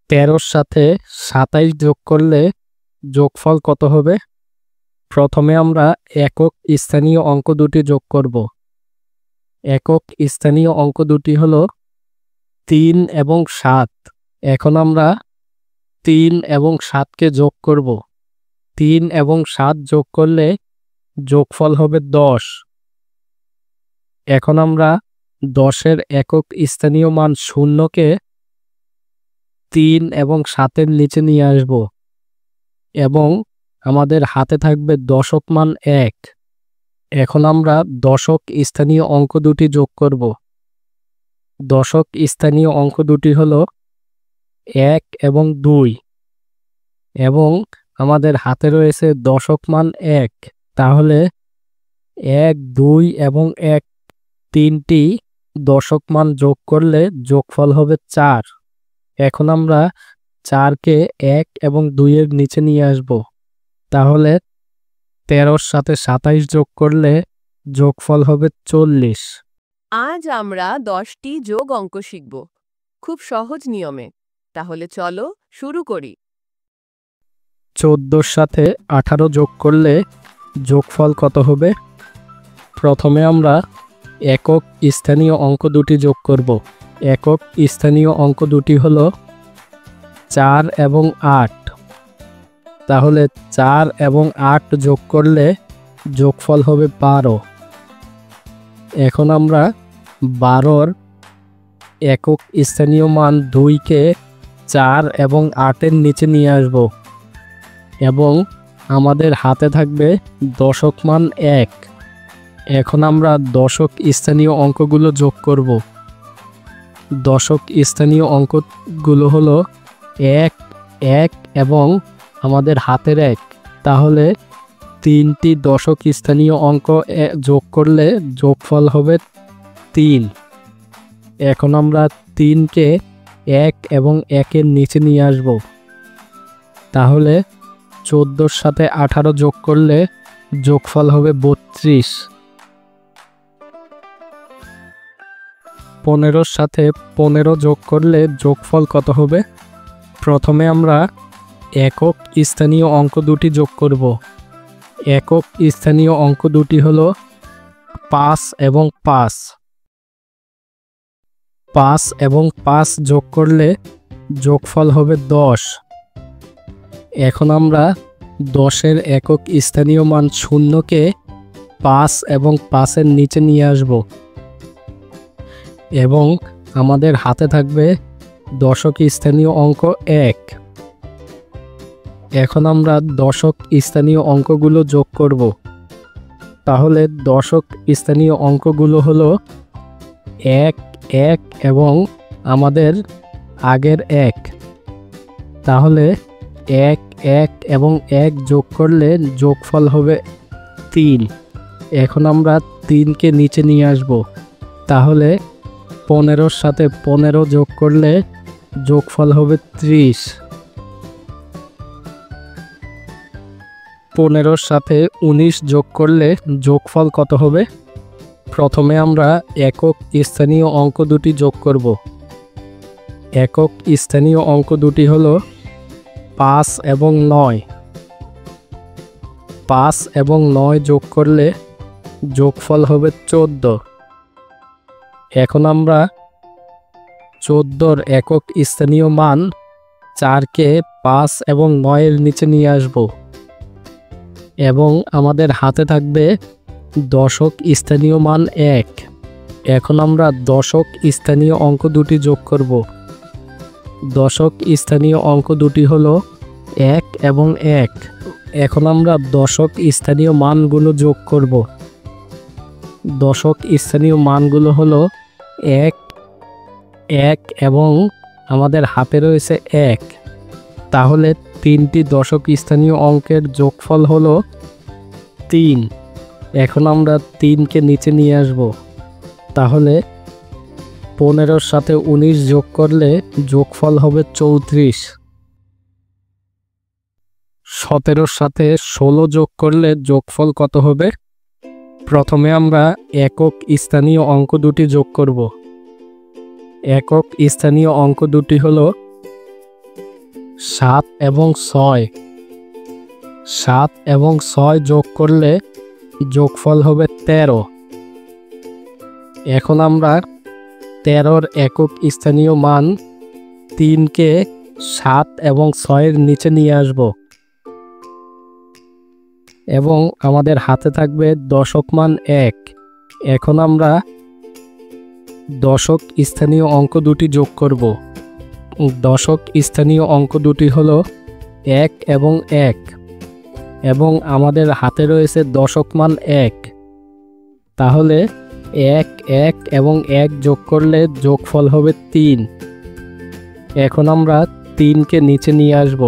13-র সাথে 27 যোগ করলে যোগফল কত হবে? প্রথমে আমরা একক স্থানীয় অঙ্ক দুটি যোগ করব। একক স্থানীয় অঙ্ক দুটি হলো 3 এবং 7। এখন আমরা 3 এবং 7কে যোগ করব। 3 এবং 7 যোগ করলে যোগফল হবে 10। এখন আমরা 10-এর একক স্থানীয় মান 0কে 3 এবং 7-এর নিচে নিয়ে আসব এবং আমাদের হাতে থাকবে দশক মান 1। এখন আমরা দশক স্থানীয় অঙ্ক দুটি যোগ করব। দশক স্থানীয় অঙ্ক দুটি হলো 1 এবং 2 এবং আমাদের হাতে রয়েছে দশক মান 1। তাহলে 1, 2 এবং 1 তিনটি দশক মান যোগ করলে যোগফল হবে 4। এখন আমরা 4কে 1 এবং 2-এর নিচে নিয়ে আসব। তাহলে 13-র সাথে 27 যোগ করলে যোগফল হবে 40। আজ আমরা 10টি যোগ অঙ্ক শিখব, খুব সহজ নিয়মে। তাহলে চলো শুরু করি। 14-র সাথে 18 যোগ করলে যোগফল কত হবে? প্রথমে আমরা একক স্থানীয় অঙ্ক দুটি যোগ করব। একক স্থানীয় অঙ্ক দুটি হলো 4 এবং 8। তাহলে 4 এবং 8 যোগ করলে যোগফল হবে 12। এখন আমরা 12-র একক স্থানীয় মান 2কে 4 এবং 8-এর নিচে নিয়ে আসব এবং আমাদের হাতে থাকবে দশক মান 1। এখন আমরা দশক স্থানীয় অঙ্কগুলো যোগ করব। দশক স্থানীয় অঙ্কগুলো হলো 1, 1 এবং আমাদের হাতের 1। তাহলে 3টি দশক স্থানীয় অঙ্ক যোগ করলে যোগফল হবে 3। এখন আমরা 3কে 1 এবং 1-এর নিচে নিয়ে আসব। তাহলে 14-র সাথে 18 যোগ করলে যোগফল হবে 32। 15-র সাথে 15 যোগ করলে যোগফল কত হবে? প্রথমে আমরা একক স্থানীয় অঙ্ক দুটি যোগ করব। একক স্থানীয় অঙ্ক দুটি হলো 5 এবং 5। 5 এবং 5 যোগ করলে যোগফল হবে 10। এখন আমরা 10-এর একক স্থানীয় মান 0কে 5 এবং 5-এর নিচে নিয়ে আসব এবং আমাদের হাতে থাকবে দশক স্থানীয় অঙ্ক 1। এখন আমরা দশক স্থানীয় অঙ্কগুলো যোগ করব। তাহলে দশক স্থানীয় অঙ্কগুলো হলো 1, 1 এবং আমাদের আগের 1। তাহলে 1, 1 এবং 1 যোগ করলে যোগফল হবে 3। এখন আমরা 3কে নিচে নিয়ে আসব। তাহলে 15-র সাথে 15 যোগ করলে যোগফল হবে 30। 15-র সাথে 19 যোগ করলে যোগফল কত হবে? প্রথমে আমরা একক স্থানীয় অঙ্ক দুটি যোগ করব। একক স্থানীয় অঙ্ক দুটি হলো 5 এবং 9। 5 এবং 9 যোগ করলে যোগফল হবে 14। এখন আমরা 14-র একক স্থানীয় মান 4কে 5 এবং 9-এর নিচে নিয়ে আসব এবং আমাদের হাতে থাকবে দশক স্থানীয় মান 1। এখন আমরা দশক স্থানীয় অঙ্ক দুটি যোগ করব। দশক স্থানীয় অঙ্ক দুটি হলো 1 এবং 1। এখন আমরা দশক স্থানীয় মানগুলো যোগ করব। দশক স্থানীয় মানগুলো হলো 1, 1 এবং আমাদের হাতে রয়েছে 1। তাহলে 3টি দশক স্থানীয় অঙ্কের যোগফল হলো 3। এখন আমরা 3কে নিচে নিয়ে আসব। তাহলে 15-র সাথে 19 যোগ করলে যোগফল হবে 34। 17-র সাথে 16 যোগ করলে যোগফল কত হবে? প্রথমে আমরা একক স্থানীয় অঙ্ক দুটি যোগ করব। একক স্থানীয় অঙ্ক দুটি হলো 7 এবং 6। 7 এবং 6 যোগ করলে যোগফল হবে 13। এখন আমরা 13-র একক স্থানীয় মান 3কে 7 এবং 6-এর নিচে নিয়ে আসব এবং আমাদের হাতে থাকবে দশক মান 1। এখন আমরা দশক স্থানীয় অঙ্ক দুটি যোগ করব। দশক স্থানীয় অঙ্ক দুটি হলো 1 এবং 1 এবং আমাদের হাতে রয়েছে দশক মান 1। তাহলে 1 1 এবং 1 যোগ করলে যোগফল হবে 3। এখন আমরা 3কে নিচে নিয়ে আসব।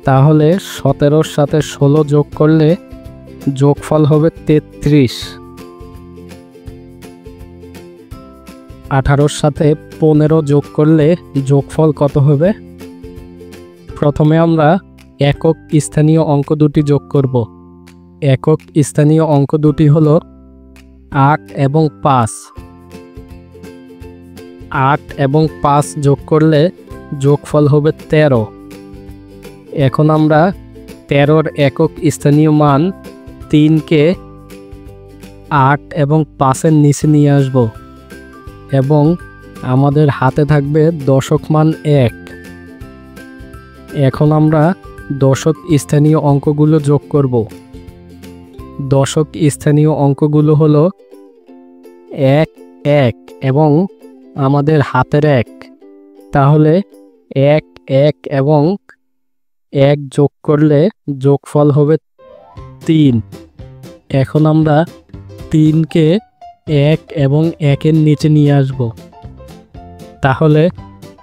তাহলে 17-র সাথে 16 যোগ করলে যোগফল হবে 33। 18-র সাথে 15 যোগ করলে যোগফল কত হবে? প্রথমে আমরা একক স্থানীয় অঙ্ক দুটি যোগ করব। একক স্থানীয় অঙ্ক দুটি হলো 8 এবং 5। 8 এবং 5 যোগ করলে যোগফল হবে 13। এখন আমরা 13-র একক স্থানীয় মান 3কে 8 এবং 5-এর নিচে নিয়ে আসব এবং আমাদের হাতে থাকবে দশক মান 1। এখন আমরা দশক স্থানীয় অঙ্কগুলো যোগ করব। দশক স্থানীয় অঙ্কগুলো হলো 1 1 এবং আমাদের হাতের 1। তাহলে 1 1 এবং 1 যোগ করলে যোগফল হবে 3। এখন আমরা 3কে 1 এবং 1-এর নিচে নিয়ে আসব। তাহলে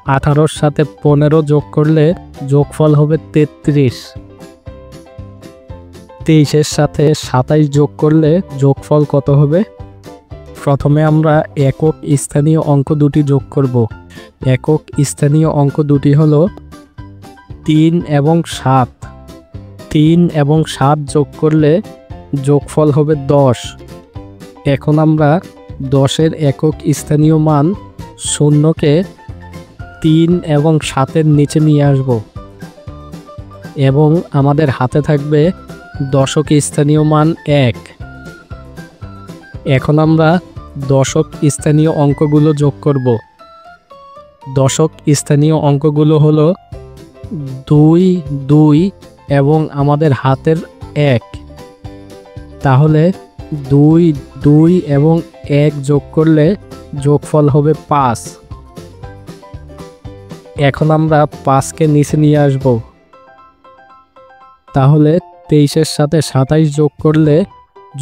18-র সাথে 15 যোগ করলে যোগফল হবে 33। 23-এর সাথে 27 যোগ করলে যোগফল কত হবে? প্রথমে আমরা একক স্থানীয় অঙ্ক দুটি যোগ করব। একক স্থানীয় অঙ্ক দুটি হলো 3 এবং 7। 3 এবং 7 যোগ করলে যোগফল হবে 10। এখন আমরা 10-এর একক স্থানীয় মান 0কে 3 এবং 7-এর নিচে নিয়ে আসব এবং আমাদের হাতে থাকবে দশক স্থানীয় মান 1। এখন আমরা দশক স্থানীয় অঙ্কগুলো যোগ করব। দশক স্থানীয় অঙ্কগুলো হলো 2 2 এবং আমাদের হাতের 1। তাহলে 2 2 এবং 1 যোগ করলে যোগফল হবে 5। এখন আমরা 5কে নিচে নিয়ে আসব। তাহলে 23-এর সাথে 27 যোগ করলে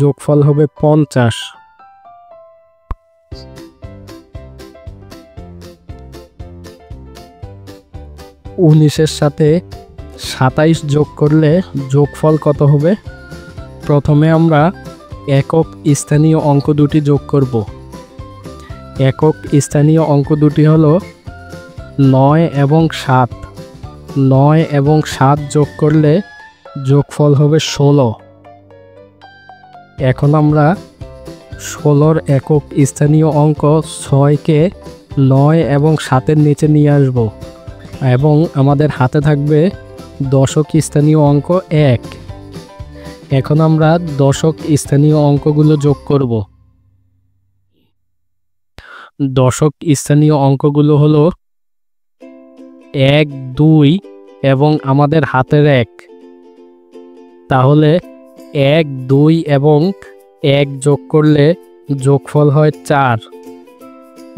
যোগফল হবে 50। 19-এর সাথে 27 যোগ করলে যোগফল কত হবে? প্রথমে আমরা একক স্থানীয় অঙ্ক দুটি যোগ করব। একক স্থানীয় অঙ্ক দুটি হলো 9 এবং 7। 9 এবং 7 যোগ করলে যোগফল হবে 16। এখন আমরা 16-র একক স্থানীয় অঙ্ক 6কে 9 এবং 7-এর নিচে নিয়ে আসব এবং আমাদের হাতে থাকবে দশক স্থানীয় অঙ্ক 1। এখন আমরা দশক স্থানীয় অঙ্কগুলো যোগ করব। দশক স্থানীয় অঙ্কগুলো হলো 1 2 এবং আমাদের হাতের 1। তাহলে 1 2 এবং 1 যোগ করলে যোগফল হয় 4।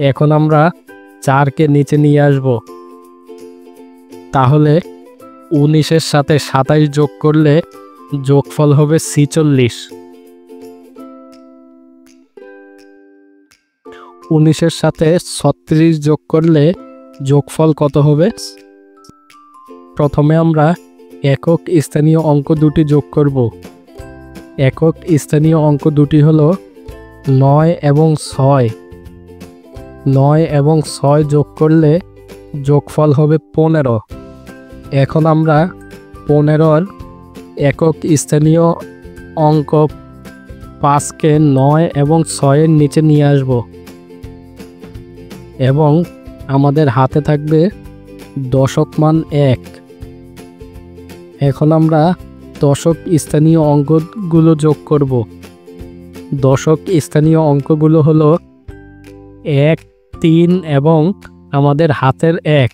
এখন আমরা 4কে নিচে নিয়ে আসব। তাহলে 19-এর সাথে 27 যোগ করলে যোগফল হবে 46। 19-এর সাথে 36 যোগ করলে যোগফল কত হবে? প্রথমে আমরা একক স্থানীয় অঙ্ক দুটি যোগ করব। একক স্থানীয় অঙ্ক দুটি হলো 9 এবং 6। 9 এবং 6 যোগ করলে যোগফল হবে 15। এখন আমরা 15-র একক স্থানীয় অঙ্ক 5কে 9 এবং 6-এর নিচে নিয়ে আসব এবং আমাদের হাতে থাকবে দশক মান 1। এখন আমরা দশক স্থানীয় অঙ্কগুলো যোগ করব। দশক স্থানীয় অঙ্কগুলো হলো 1, 3 এবং আমাদের হাতের 1।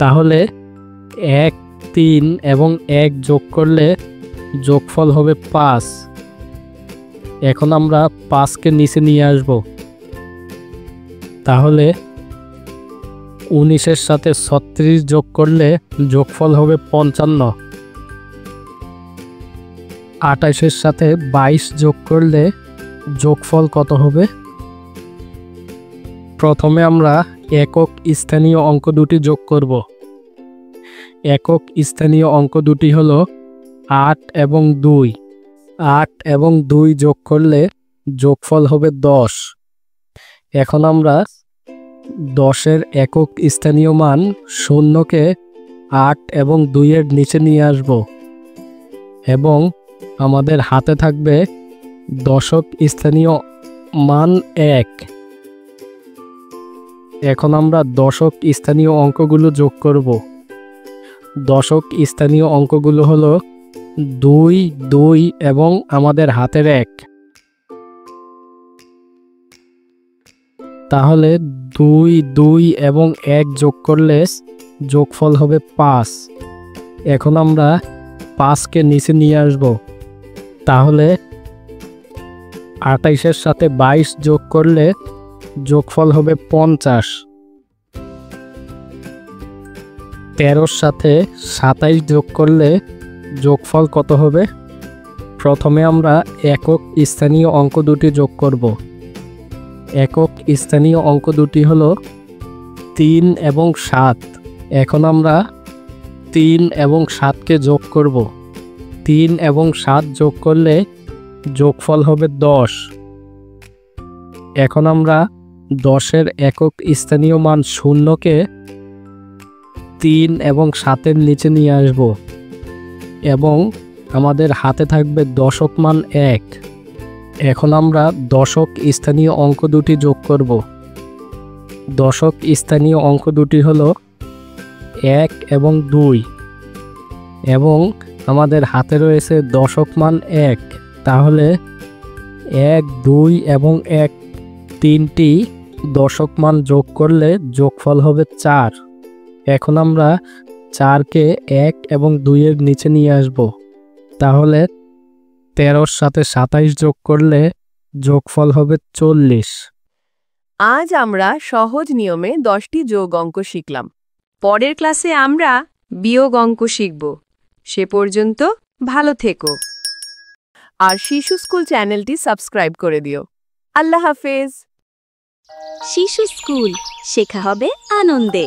তাহলে 1, 3 এবং 1 যোগ করলে যোগফল হবে 5। এখন আমরা 5কে নিচে নিয়ে আসব। তাহলে 19-এর সাথে 36 যোগ করলে যোগফল হবে 55। 28-এর সাথে 22 যোগ করলে যোগফল কত হবে? প্রথমে আমরা একক স্থানীয় অঙ্ক দুটি যোগ করব। একক স্থানীয় অঙ্ক দুটি হলো 8 এবং 2। 8 এবং 2 যোগ করলে যোগফল হবে 10। এখন আমরা 10-এর একক স্থানীয় মান 0কে 8 এবং 2-এর নিচে নিয়ে আসব এবং আমাদের হাতে থাকবে দশক স্থানীয় মান 1। এখন আমরা দশক স্থানীয় অঙ্কগুলো যোগ করব। দশক স্থানীয় অঙ্কগুলো হলো 2, 2 এবং আমাদের হাতের 1। তাহলে 2, 2 এবং 1 যোগ করলে যোগফল হবে 5। এখন আমরা 5কে নিচে নিয়ে আসব। তাহলে 28-এর সাথে 22 যোগ করলে যোগফল হবে 50। 13-র সাথে 27 যোগ করলে যোগফল কত হবে? প্রথমে আমরা একক স্থানীয় অঙ্ক দুটি যোগ করব। একক স্থানীয় অঙ্ক দুটি হলো 3 এবং 7। এখন আমরা 3 এবং 7কে যোগ করব। 3 এবং 7 যোগ করলে যোগফল হবে 10। এখন আমরা 10-এর একক স্থানীয় মান 0কে 3 এবং 7-এর নিচে নিয়ে আসব এবং আমাদের হাতে থাকবে দশক মান 1। এখন আমরা দশক স্থানীয় অঙ্ক দুটি যোগ করব। দশক স্থানীয় অঙ্ক দুটি হলো 1 এবং 2 এবং আমাদের হাতে রয়েছে দশক মান 1। তাহলে 1, 2 এবং 1 তিনটি দশক মান যোগ করলে যোগফল হবে 4। এখন আমরা 4কে 1 এবং 2-এর নিচে নিয়ে আসব। তাহলে 13-র সাথে 27 যোগ করলে যোগফল হবে 40। আজ আমরা সহজ নিয়মে 10টি যোগ অঙ্ক শিখলাম। পরের ক্লাসে আমরা বিয়োগ অঙ্ক শিখব। সে পর্যন্ত ভালো থেকো। আর শিশু স্কুল চ্যানেলটি সাবস্ক্রাইব করে দিও। আল্লাহ হাফেজ। শিশু স্কুল শেখা হবে আনন্দে।